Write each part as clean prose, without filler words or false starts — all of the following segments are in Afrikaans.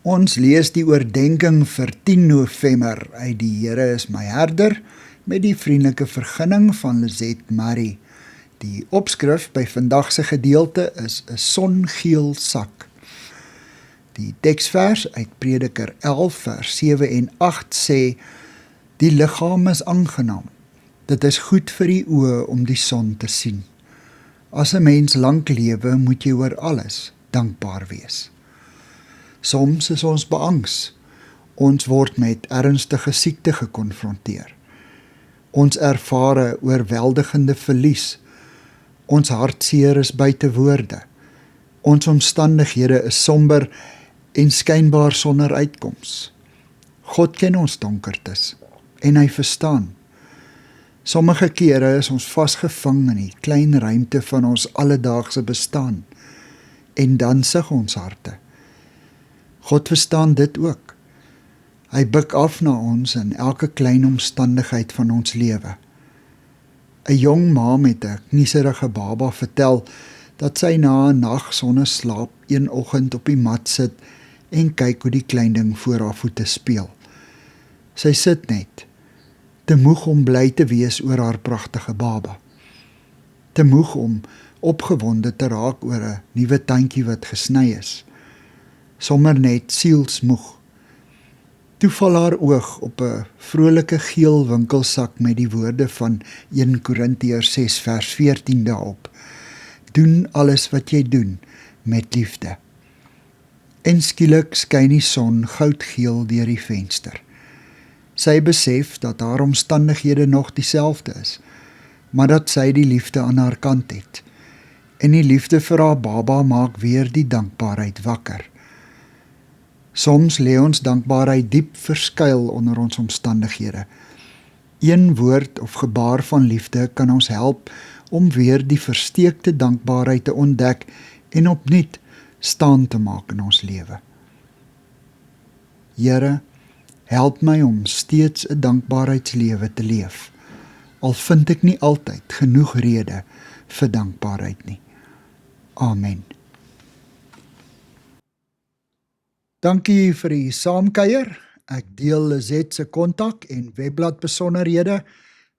Ons lees die oordenking vir 10 November uit die Here is my herder met die vriendelike vergunning van Lizet Marie. Die opskrif by vandag se gedeelte is 'n songeel sak. Die teksvers uit Prediker 11 vers 7 en 8 sê: Die liggaam is aangenaam. Dit is goed vir die oë om die son te sien. As 'n mens lank lewe, moet jy oor alles dankbaar wees. Soms is ons beangs. Ons word met ernstige siekte gekonfronteer. Ons ervaar 'n oorweldigende verlies. Ons hartseer is buite woorde. Ons omstandighede is somber en skynbaar sonder uitkoms. God ken ons donkertes en hy verstaan. Sommige kere is ons vasgevang in die klein ruimte van ons alledaagse bestaan en dan sug ons harte. God verstaan dit ook. Hy buig af na ons in elke klein omstandigheid van ons lewe. 'n Jong ma met 'n knieserige baba vertel dat sy na 'n nag sonder slaap een oggend op die mat sit en kyk hoe die klein ding voor haar voete speel. Sy sit net, te moeg om bly te wees oor haar pragtige baba. Te moeg om opgewonde te raak oor 'n nuwe tandjie wat gesny is. Sommer net sielsmoeg. Toe val haar oog op 'n vrolike geel winkelsak met die woorde van 1 Korintiërs 6 vers 14 daarop. Doen alles wat jy doen met liefde. En skielik skyn die son goudgeel deur die venster. Sy besef dat haar omstandighede nog dieselfde is, maar dat sy die liefde aan haar kant het. En die liefde vir haar baba maak weer die dankbaarheid wakker. Soms lê ons dankbaarheid diep verskuil onder ons omstandighede. Een woord of gebaar van liefde kan ons help om weer die versteekte dankbaarheid te ontdek en opnuut staan te maak in ons lewe. Here, help my om steeds 'n dankbaarheidslewe te leef, al vind ek nie altyd genoeg rede vir dankbaarheid nie. Amen. Dankie vir die saamkuier. Ek deel Lizet se kontak en webblad besonderhede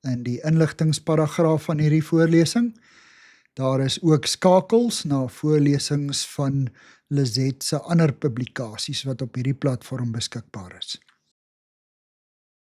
in die inligtingsparagraaf van hierdie voorlesing. Daar is ook skakels na voorlesings van Lizet se ander publikasies wat op hierdie platform beskikbaar is.